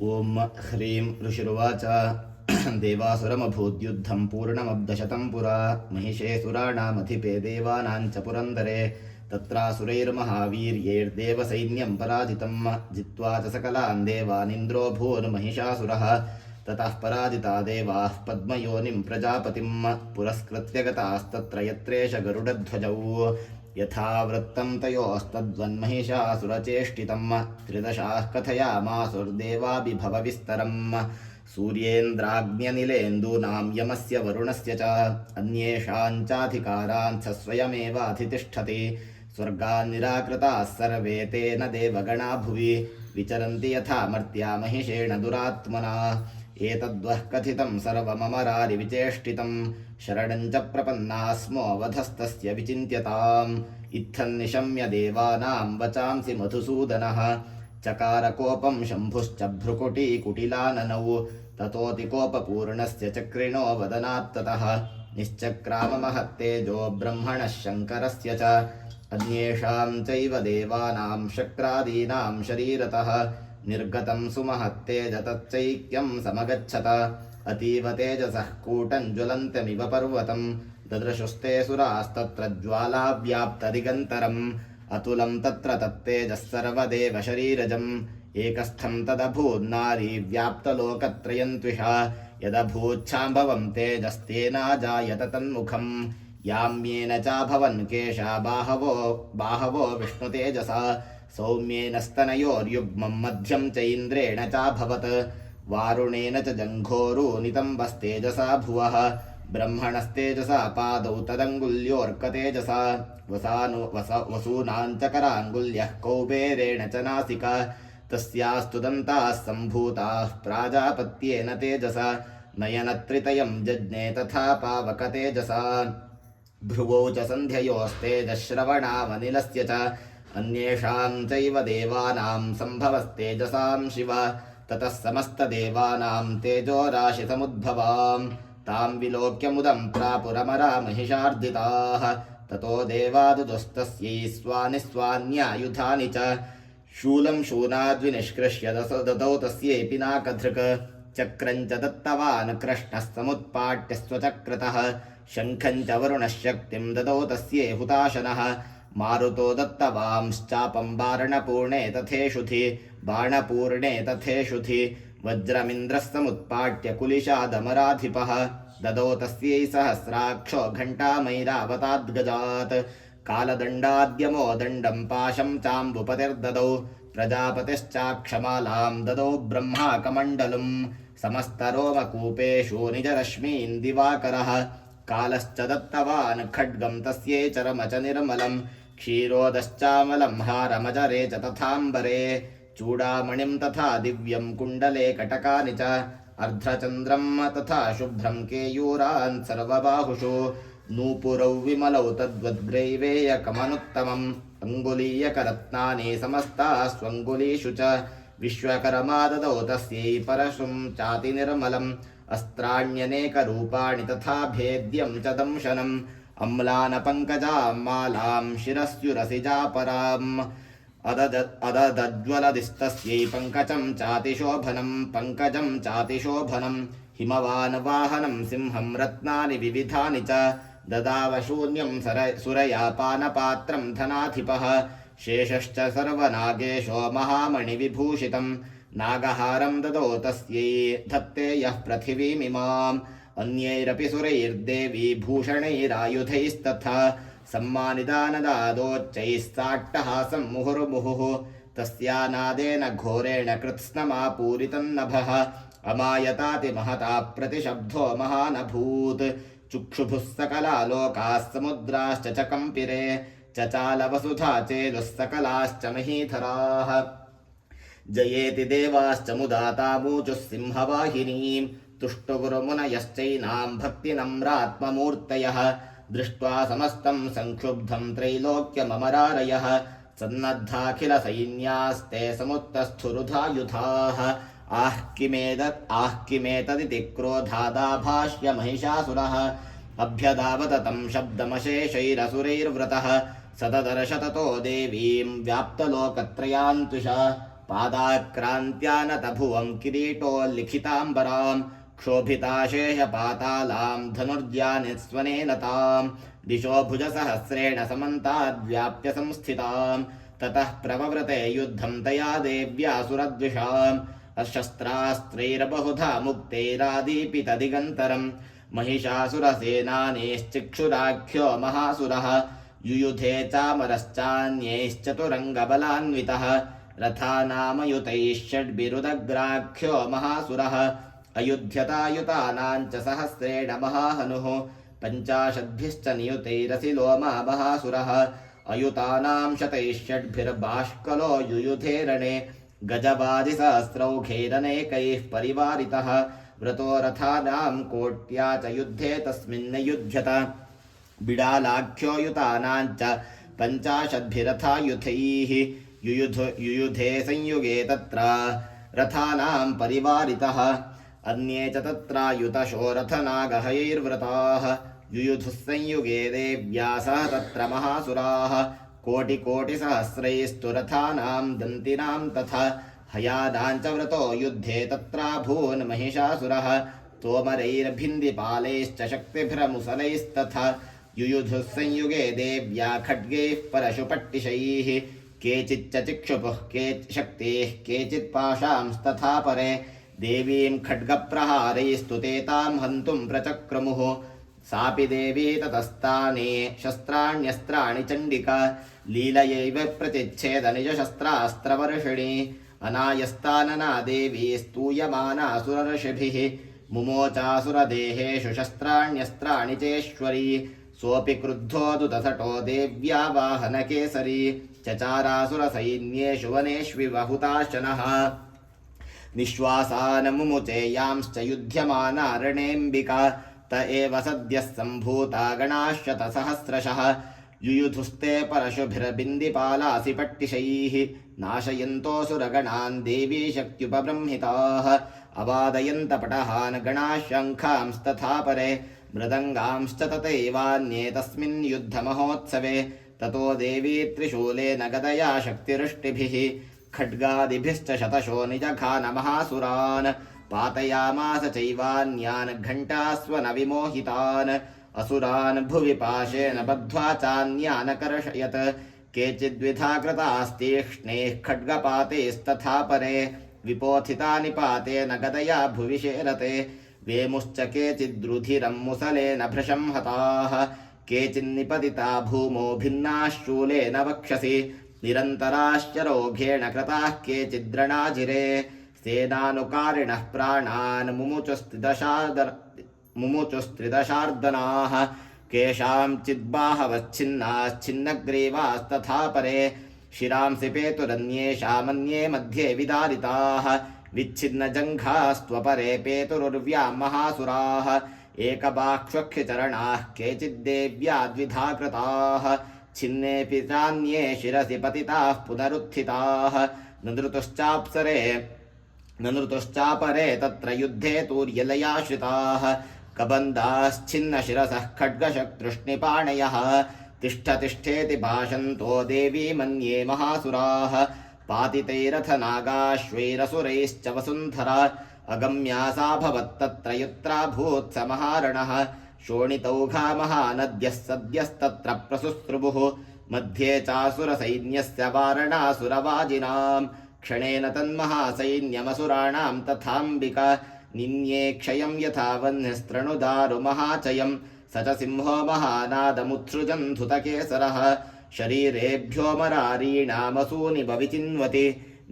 ओम ह्रीं ऋषिरुवाच देवासुरमभूद्युद्धं पूर्णमब्धशतं पुरा महिषे सुराणामधिपे देवानां च पुरन्दरे तत्रासुरैर्महावीर्यैर्देवसैन्यं पराजितं जित्वा च सकलान् देवानिन्द्रो भून्महिषासुरः ततः पराजिता देवाः पद्मयोनिं प्रजापतिं पुरस्कृत्य गतास्तत्र यत्रेष गरुडध्वजौ यथा वृत्तं तयोस्तद्वन्महिषासुरचेष्टितं त्रिदशाः कथयामासुर्देवाभिभवविस्तरम् सूर्येन्द्राग्न्यनिलेन्दूनां यमस्य वरुणस्य च अन्येषां चाधिकारान् स स्वयमेवाधितिष्ठति स्वर्गान् निराकृताः सर्वे तेन देवगणा भुवि विचरन्ति यथा मर्त्या महिषेण दुरात्मना एतद्वः कथितं सर्वममरारिविचेष्टितं शरणं च प्रपन्ना स्मो वधस्तस्य विचिन्त्यताम् इत्थन्निशम्य देवानां वचांसि मधुसूदनः चकारकोपं शम्भुश्च भ्रुकुटीकुटिलाननौ ततोऽतिकोपपूर्णस्य चक्रिणो वदनात्ततः निश्चक्राममहत्तेजो ब्रह्मणः शङ्करस्य च अन्येषां चैव देवानां शक्रादीनां शरीरतः निर्गतं सुमहत्तेज तच्चैक्यं समगच्छत अतीव तेजसः कूटं ज्वलन्तमिव पर्वतं ददृशुस्ते सुरास्तत्र ज्वालाव्याप्तदिगन्तरम् अतुलं तत्र तत्तेजः सर्वदेव शरीरजम् एकस्थं तदभून्नारी व्याप्तलोकत्रयं त्विषा यदभूच्छाम्भवं तेजस्तेनाजायत तन्मुखम् याम्येन चाभवन् केशा बाहवो विष्णुतेजसा सौम्येन स्तनयोर्युग्मं मध्यं च इन्द्रेण चाभवत् वारुणेन च जङ्घोरुनितम्बस्तेजसा भुवः ब्रह्मणस्तेजसा पादौ तदङ्गुल्योऽर्कतेजसा वसूनां च कराङ्गुल्यः कौबेरेण च नासिका तस्यास्तु दन्ताः सम्भूताः प्राजापत्येन तेजसा नयनत्रितयं जज्ञे तथा पावकतेजसा भ्रुवौ च सन्ध्ययोस्तेजश्रवणामनिलस्य च अन्येषां चैव देवानां सम्भवस्तेजसां शिव ततः समस्तदेवानां तेजोराशिसमुद्भवां तां विलोक्य मुदं प्रापुरमरा महिषार्दिताः ततो देवादुदुस्तस्यै स्वानिस्वान्यायुधानि च शूलं शूनाद्विनिष्कृष्य ददौ तस्यै पिनाकधृक् चक्रं च दत्तवान् कृष्णः समुत्पाट्य स्वचक्रतः शङ्खं च वरुणः शक्तिं ददौ तस्यै हुताशनः मारुतो दत्तवांश्चापं बाणपूर्णे तथेषुधि वज्रमिन्द्रः समुत्पाट्य कुलिशादमराधिपः ददौ तस्यै सहस्राक्षो घण्टामैरावताद्गजात् कालदण्डाद्यमो दण्डं पाशं चाम्बुपतिर्ददौ प्रजापतिश्चाक्षमालां ददौ ब्रह्मा कमण्डलुं समस्तरोमकूपेषु निजरश्मीन् दिवाकरः कालश्च दत्तवान् खड्गं तस्यै चरम च निर्मलं क्षीरोदश्चामलं हारमजरे च तथाम्बरे चूडामणिं तथा दिव्यं कुण्डले कटकानि च अर्धचन्द्रं तथा शुभ्रं केयूरान् सर्वबाहुषु नूपुरौ विमलौ तद्वद्ग्रैवेयकमनुत्तमम् अङ्गुलीयकरत्नानि समस्तास्वङ्गुलीषु च विश्वकर्मा ददौ तस्यै परशुं चातिनिर्मलम् अस्त्राण्यनेकरूपाणि तथा भेद्यं च दंशनम् अम्लानपङ्कजां मालां शिरस्युरसिजापराम् अददज्ज्वलदिस्तस्यै पङ्कजं चातिशोभनं हिमवान् वाहनं सिंहं रत्नानि विविधानि च ददाव शून्यं सुरयापानपात्रं धनाधिपः शेषश्च सर्वनागेशो महामणिविभूषितं नागहारं ददौ तस्यै धत्ते यः पृथिवीमिमाम् अन्यैरपि सुरैर्देवी भूषणैरायुधैस्तथा सम्मानिदानदादोच्चैस्ताट्टहासं मुहुर्मुहुः तस्यानादेन घोरेण कृत्स्नमापूरितन्नभः अमायताति महता प्रतिशब्दो महानभूत् चुक्षुभुः सकला लोकाः समुद्राश्च च कम्पिरे चचालवसुधा चेदुः सकलाश्च महीधराः जयेति देवाश्च मुदा तामूचुः सिंहवाहिनीं तुष्टुगुरुमुनयश्चैनां भक्तिनम्रात्ममूर्तयः दृष्ट्वा समस्तं संक्षुब्धं त्रैलोक्यममरारयः सन्नद्धाखिलसैन्यास्ते समुत्तस्थुरुधायुधाः आह किमेतदिति क्रोधादाभाष्य महिषासुरः अभ्यधावत तं शब्दमशेषैरसुरैर्व्रतः सतदर्श ततो देवीं व्याप्तलोकत्रयान्त्विषा पादाक्रान्त्यानतभुवं किरीटोल्लिखिताम्बरां क्षोभिताशेषपातालां धनुर्जानिस्वनेन तां दिशो भुजसहस्रेण समन्ताद्व्याप्य संस्थितां ततः प्रवव्रते युद्धं तया देव्यासुरद्विषाम् अशस्त्रास्त्रैर्बहुधा मुक्तैरादीपितदिगन्तरम् महिषासुरसेनानीश्चिक्षुराख्यो महासुरः युयुधे चामरश्चान्यैश्चतुरङ्गबलान्वितः रथानामयुतैः षड्भिरुदग्राख्यो महासुरः अयुध्यतायुतानां च सहस्रेण महाहनुः पञ्चाशद्भिश्च नियुतैरसिलो महासुरः अयुतानां शतैः षड्भिर्बाष्कलो युयुधे रणे गजबाधिसहस्रौघैरनेकैः परिवारितः व्रतो रथानां कोट्या च युद्धे तस्मिन् युध्यत बिडालाख्यो युतानां च पञ्चाशद्भिरथायुधैः युयुधे संयुगे तत्र रथानां परिवारितः अन्ये च तत्रायुतशो रथनागहैर्व्रताः युयुधुः संयुगे देव्या सह तत्र महासुराः कोटिकोटिसहस्रैस्तु रथानां दन्तिनां तथा हयादां च व्रतो युद्धे तत्राभून् महिषासुरः तोमरैर्भिन्दिपालैश्च शक्तिभिरमुसलैस्तथा युयुधुः संयुगे देव्या खड्गैः परशुपट्टिशैः केचिच्च चिक्षुपुः के शक्तेः केचित् पाशांस्तथा परे देवीं खड्गप्रहारैस्तु ते तां हन्तुं प्रचक्रमुः सापि देवी ततस्तानि शस्त्राण्यस्त्राणि चण्डिका लीलयैव प्रतिच्छेदनिजशस्त्रास्त्रवर्षिणी अनायस्तानना देवी स्तूयमानासुरर्षिभिः मुमोचासुरदेहेषु शस्त्राण्यस्त्राणि चेश्वरी सोऽपि क्रुद्धो दुतसटो देव्या वाहनकेसरी चचारासुरसैन्येषु वनेष्विवहुताशनः निःश्वासान् मुमुचेयांश्च युध्यमाना रणेऽम्बिका त एव सद्यः सम्भूता गणाश्शतसहस्रशः युयुधुस्ते परशुभिर्बिन्दिपालासि पट्टिशैः नाशयन्तोऽसुरगणान् देवी शक्त्युपबृंहिताः अवादयन्त पटहान् गणाः शङ्खांस्तथा परे मृदङ्गांश्च तथैवान्ये तस्मिन् युद्धमहोत्सवे ततो देवी त्रिशूलेन गदया शक्तिरुष्टिभिः खड्गादिभिश्च शतशो निजघानमहासुरान् पातयामास चैवान्यान् घण्टास्वनविमोहितान् असुरान् भुवि पाशेन बद्ध्वा चान्यान् कर्षयत् केचिद्विधा कृतास्तीक्ष्णैः खड्गपातैस्तथा परे विपोथिता निपातेन गदया भुवि शेरते वेमुश्च केचिद्रुधिरं मुसलेन भृशं हताः केचिन्निपतिता भूमौ भिन्नाः शूलेन वक्षसि निरन्तराश्च रोघेण कृताः केचिद्रणाजिरे सेनानुकारिणः प्राणान् मुमुचुस्त्रिदशार्दनाः केषाञ्चिद्बाहवच्छिन्नाश्छिन्नग्रीवास्तथा परे शिरांसि पेतुरन्येषामन्ये मध्ये विदारिताः विच्छिन्नजङ्घास्त्वपरे पेतुरुर्व्यां महासुराः एकबाक्ष्वक्षचरणाः केचिद्देव्या द्विधा कृताः छिन्नेऽपि चान्ये शिरसि पतिताः पुनरुत्थिताः ननृतुश्चापरे तत्र युद्धे तूर्यलयाश्रिताः कबन्धाश्छिन्नशिरसः खड्गशक्तृष्णिपाणयः तिष्ठतिष्ठेति भाषन्तो देवी मन्ये महासुराः पातितैरथनागाश्वैरसुरैश्च वसुन्धरा अगम्या सा भवत्तत्र युत्राभूत् स महारणः शोणितौघा महानद्यः सद्यस्तत्र प्रसुस्रुभुः मध्ये चासुरसैन्यस्य वारणासुरवाजिनां क्षणेन तन्महासैन्यमसुराणां तथाम्बिका निन्ये क्षयं यथा वह्निस्तृणुदारुमहाचयं स च सिंहो महानादमुत्सृजन् धुतकेसरः शरीरेभ्यो मरारीणामसूनि भविचिन्वति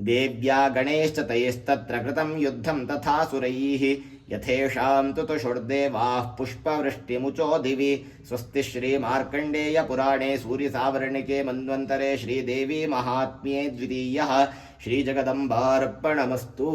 देव्या गणैश्च तैस्तत्र कृतं युद्धं तथासुरैः यथेषां तुतुषुर्देवाः पुष्पवृष्टिमुचो दिवि स्वस्ति श्रीमार्कण्डेयपुराणे सूर्यसावर्णिके मन्वन्तरे श्रीदेवी महात्म्ये द्वितीयः श्रीजगदम्बार्पणमस्तु।